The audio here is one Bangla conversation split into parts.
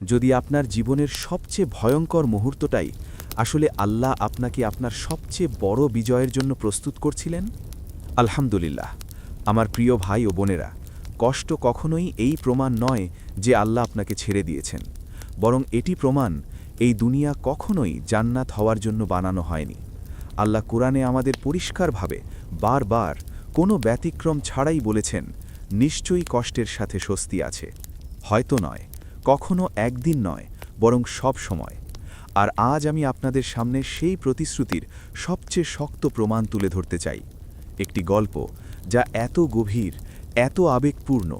যদি আপনার জীবনের সবচেয়ে ভয়ঙ্কর মুহূর্তটাই আসলে আল্লাহ আপনাকে আপনার সবচেয়ে বড় বিজয়ের জন্য প্রস্তুত করছিলেন? আলহামদুলিল্লাহ, আমার প্রিয় ভাই ও বোনেরা, কষ্ট কখনোই এই প্রমাণ নয় যে আল্লাহ আপনাকে ছেড়ে দিয়েছেন, বরং এটি প্রমাণ এই দুনিয়া কখনোই জান্নাত হওয়ার জন্য বানানো হয়নি। আল্লাহ কুরআনে আমাদের পরিষ্কারভাবে বারবার কোনো ব্যতিক্রম ছাড়াই বলেছেন, নিশ্চয়ই কষ্টের সাথে স্বস্তি আছে। হয়তো নয়, কখনো একদিন নয়, বরং সব সময়। আর আজ আমি আপনাদের সামনে সেই প্রতিশ্রুতির সবচেয়ে শক্ত প্রমাণ তুলে ধরতে চাই। একটি গল্প যা এত গভীর, এত আবেগপূর্ণ,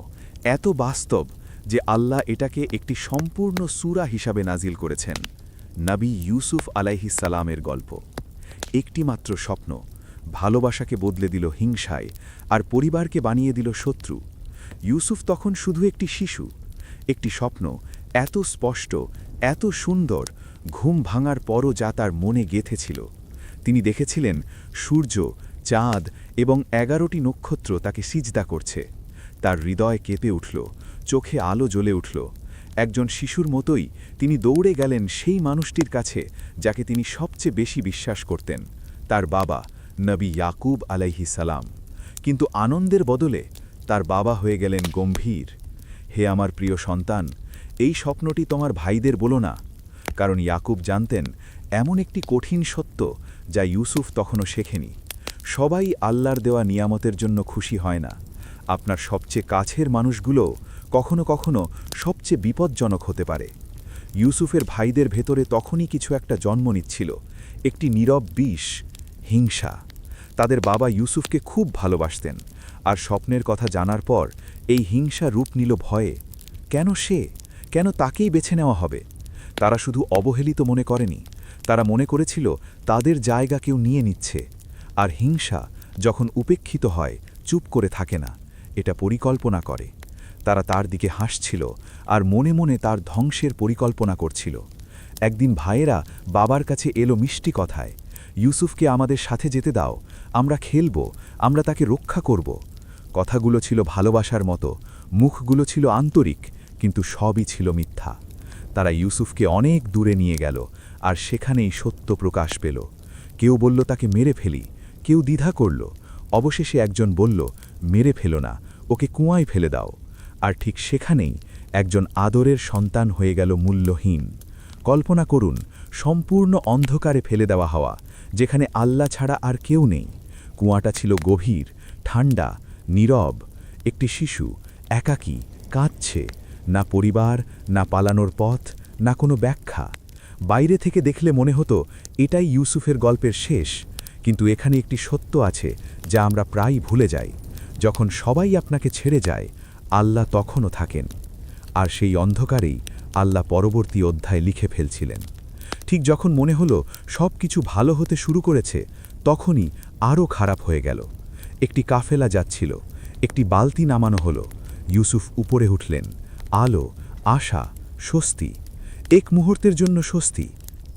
এত বাস্তব যে আল্লাহ এটাকে একটি সম্পূর্ণ সূরা হিসাবে নাজিল করেছেন। নবী ইউসুফ আলাইহিস সালামের গল্প। একটি মাত্র স্বপ্ন ভালোবাসাকে বদলে দিল হিংসায়, আর পরিবারকে বানিয়ে দিল শত্রু। ইউসুফ তখন শুধু একটি শিশু। একটি স্বপ্ন এত স্পষ্ট, এত সুন্দর, ঘুম ভাঙার পরও যা তার মনে গেঁথেছিল। তিনি দেখেছিলেন সূর্য, চাঁদ এবং 11টি নক্ষত্র তাকে সিজদা করছে। তার হৃদয় কেঁপে উঠল, চোখে আলো জ্বলে উঠল। একজন শিশুর মতোই তিনি দৌড়ে গেলেন সেই মানুষটির কাছে যাকে তিনি সবচেয়ে বেশি বিশ্বাস করতেন, তার বাবা নবী ইয়াকুব আলাইহিস সালাম। কিন্তু আনন্দের বদলে তার বাবা হয়ে গেলেন গম্ভীর। হে আমার প্রিয় সন্তান, এই স্বপ্নটি তোমার ভাইদের বলো না। কারণ ইয়াকুব জানতেন এমন একটি কঠিন সত্য যা ইউসুফ তখনও শেখেনি। সবাই আল্লাহর দেওয়া নিয়ামতের জন্য খুশি হয় না। আপনার সবচেয়ে কাছের মানুষগুলো কখনো কখনো সবচেয়ে বিপজ্জনক হতে পারে। ইউসুফের ভাইদের ভেতরে তখনই কিছু একটা জন্ম নিচ্ছিল, একটি নীরব বিষ, হিংসা। তাদের বাবা ইউসুফকে খুব ভালোবাসতেন, আর স্বপ্নের কথা জানার পর এই হিংসা রূপ নিল ভয়ে। কেন সে? কেন তাকেই বেছে নেওয়া হবে? তারা শুধু অবহেলিত মনে করেনি, তারা মনে করেছিল তাদের জায়গা কেউ নিয়ে নিচ্ছে। আর হিংসা যখন উপেক্ষিত হয়, চুপ করে থাকে না, এটা পরিকল্পনা করে। তারা তার দিকে হাসছিল আর মনে মনে তার ধ্বংসের পরিকল্পনা করছিল। একদিন ভাইয়েরা বাবার কাছে এলো মিষ্টি কথায়, ইউসুফকে আমাদের সাথে যেতে দাও, আমরা খেলব, আমরা তাকে রক্ষা করব। কথাগুলো ছিল ভালোবাসার মতো, মুখগুলো ছিল আন্তরিক, কিন্তু সবই ছিল মিথ্যা। তারা ইউসুফকে অনেক দূরে নিয়ে গেল, আর সেখানেই সত্য প্রকাশ পেল। কেউ বলল তাকে মেরে ফেলি, কেউ দ্বিধা করল। অবশেষে একজন বলল, মেরে ফেলো না, ওকে কুয়ায় ফেলে দাও। আর ঠিক সেখানেই একজন আদরের সন্তান হয়ে গেল মূল্যহীন। কল্পনা করুন, সম্পূর্ণ অন্ধকারে ফেলে দেওয়া হওয়া, যেখানে আল্লাহ ছাড়া আর কেউ নেই। কুয়াটা ছিল গভীর, ঠান্ডা, নীরব। একটি শিশু একাকী কাঁদছে, না পরিবার, না পালানোর পথ, না কোনো ব্যাখ্যা। বাইরে থেকে দেখলে মনে হতো এটাই ইউসুফের গল্পের শেষ। কিন্তু এখানে একটি সত্য আছে যা আমরা প্রায়ই ভুলে যাই। যখন সবাই আপনাকে ছেড়ে যায়, আল্লাহ তখনও থাকেন। আর সেই অন্ধকারেই আল্লাহ পরবর্তী অধ্যায় লিখে ফেলছিলেন। ঠিক যখন মনে হলো সব কিছু ভালো হতে শুরু করেছে, তখনই আরও খারাপ হয়ে গেল। একটি কাফেলা যাচ্ছিল, একটি বালতি নামানো হলো। ইউসুফ উপরে উঠলেন। আলো, আশা, স্বস্তি, এক মুহূর্তের জন্য স্বস্তি।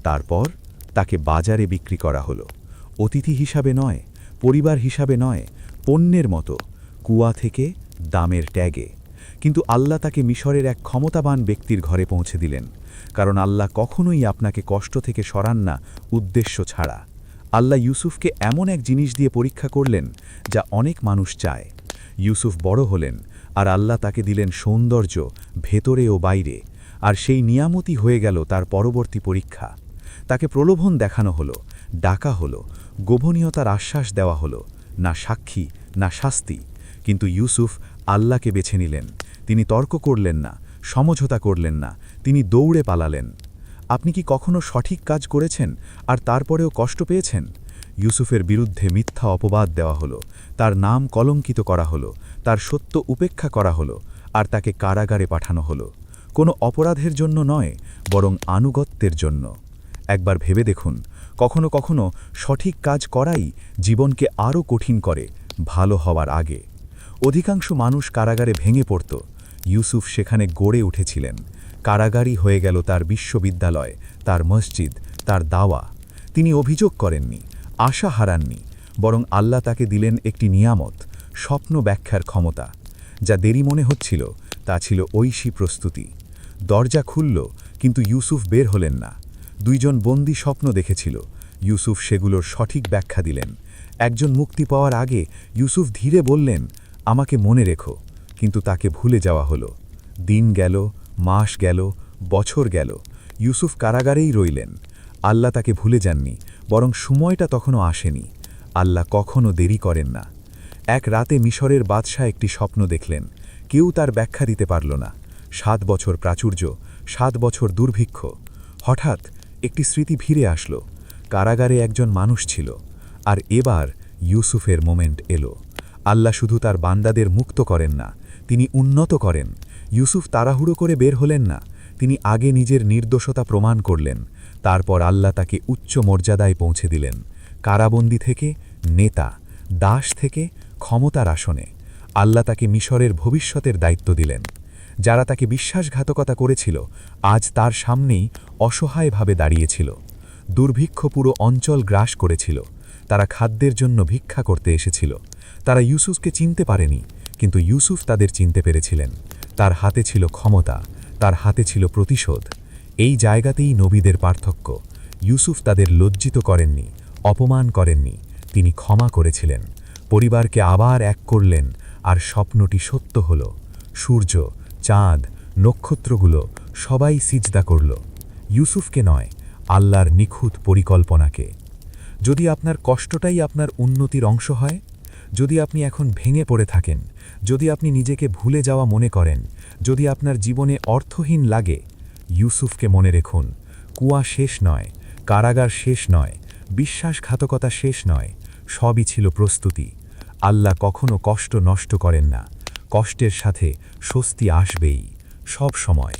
তারপর তাকে বাজারে বিক্রি করা হলো। অতিথি হিসাবে নয়, পরিবার হিসাবে নয়, পণ্যের মতো, কুয়া থেকে দামের ট্যাগে। কিন্তু আল্লাহ তাকে মিশরের এক ক্ষমতাবান ব্যক্তির ঘরে পৌঁছে দিলেন। কারণ আল্লাহ কখনোই আপনাকে কষ্ট থেকে সরান না উদ্দেশ্য ছাড়া। আল্লাহ ইউসুফকে এমন এক জিনিস দিয়ে পরীক্ষা করলেন যা অনেক মানুষ চায়। ইউসুফ বড় হলেন, আর আল্লাহ তাকে দিলেন সৌন্দর্য, ভেতরে ও বাইরে। আর সেই নিয়ামতি হয়ে গেল তার পরবর্তী পরীক্ষা। তাকে প্রলোভন দেখানো হলো, ডাকা হলো, গোপনীয়তার আশ্বাস দেওয়া হলো, না সাক্ষী, না শাস্তি। কিন্তু ইউসুফ আল্লাহকে বেছে নিলেন। তিনি তর্ক করলেন না, সমঝোতা করলেন না, তিনি দৌড়ে পালালেন। আপনি কি কখনো সঠিক কাজ করেছেন আর তারপরেও কষ্ট পেয়েছেন? ইউসুফের বিরুদ্ধে মিথ্যা অপবাদ দেওয়া হলো, তার নাম কলঙ্কিত করা হলো, তার সত্য উপেক্ষা করা হলো, আর তাকে কারাগারে পাঠানো হলো। কোনো অপরাধের জন্য নয়, বরং আনুগত্যের জন্য। একবার ভেবে দেখুন, কখনো কখনো সঠিক কাজ করাই জীবনকে আরও কঠিন করে, ভালো হওয়ার আগে। অধিকাংশ মানুষ কারাগারে ভেঙে পড়ত। ইউসুফ সেখানে গড়ে উঠেছিলেন। কারাগারই হয়ে গেল তার বিশ্ববিদ্যালয়, তার মসজিদ, তার দাওয়া। তিনি অভিযোগ করেননি, আশা হারাননি, বরং আল্লাহ তাকে দিলেন একটি নিয়ামত, স্বপ্ন ব্যাখ্যার ক্ষমতা। যা দেরি মনে হচ্ছিল, তা ছিল ঐশী প্রস্তুতি। দরজা খুলল, কিন্তু ইউসুফ বের হলেন না। দুইজন বন্দী স্বপ্ন দেখেছিল, ইউসুফ সেগুলোর সঠিক ব্যাখ্যা দিলেন। একজন মুক্তি পাওয়ার আগে ইউসুফ ধীরে বললেন, আমাকে মনে রেখো, কিন্তু তাকে ভুলে যাওয়া হলো। দিন গেল, মাস গেল, বছর গেল, ইউসুফ কারাগারেই রইলেন। আল্লাহ তাকে ভুলে যাননি, বরং সময়টা তখনও আসেনি। আল্লাহ কখনও দেরি করেন না। এক রাতে মিশরের বাদশাহ একটি স্বপ্ন দেখলেন, কেউ তার ব্যাখ্যা দিতে পারল না। 7 বছর প্রাচুর্য, 7 বছর দুর্ভিক্ষ। হঠাৎ একটি স্মৃতি ফিরে আসল, কারাগারে একজন মানুষ ছিল। আর এবার ইউসুফের মোমেন্ট এলো। আল্লাহ শুধু তার বান্দাদের মুক্ত করেন না, তিনি উন্নত করেন। ইউসুফ তাড়াহুড়ো করে বের হলেন না, তিনি আগে নিজের নির্দোষতা প্রমাণ করলেন। তারপর আল্লাহ তাকে উচ্চ মর্যাদায় পৌঁছে দিলেন। কারাবন্দী থেকে নেতা, দাস থেকে ক্ষমতার আসনে। আল্লাহ তাকে মিশরের ভবিষ্যতের দায়িত্ব দিলেন। যারা তাকে বিশ্বাসঘাতকতা করেছিল, আজ তার সামনেই অসহায়ভাবে দাঁড়িয়েছিল। দুর্ভিক্ষ পুরো অঞ্চল গ্রাস করেছিল। তারা খাদ্যের জন্য ভিক্ষা করতে এসেছিল। তারা ইউসুফকে চিনতে পারেনি, কিন্তু ইউসুফ তাদের চিনতে পেরেছিলেন। তার হাতে ছিল ক্ষমতা, তার হাতে ছিল প্রতিশোধ। এই জায়গাতেই নবীদের পার্থক্য। ইউসুফ তাদের লজ্জিত করেননি, অপমান করেননি, তিনি ক্ষমা করেছিলেন। পরিবারকে আবার এক করলেন, আর স্বপ্নটি সত্য হল। সূর্য, চাঁদ, নক্ষত্রগুলো সবাই সিজদা করল, ইউসুফকে নয়, আল্লাহর নিখুঁত পরিকল্পনাকে। যদি আপনার কষ্টটাই আপনার উন্নতির অংশ হয়, যদি আপনি এখন ভেঙে পড়ে থাকেন, যদি আপনি নিজেকে ভুলে যাওয়া মনে করেন, যদি আপনার জীবনে অর্থহীন লাগে, ইউসুফকে মনে রেখুন। কুয়া শেষ নয়, কারাগার শেষ নয়, বিশ্বাসঘাতকতা শেষ নয়, সবই ছিল প্রস্তুতি। আল্লাহ কখনো কষ্ট নষ্ট করেন না, কষ্টের সাথে স্বস্তি আসবেই, সব সময়।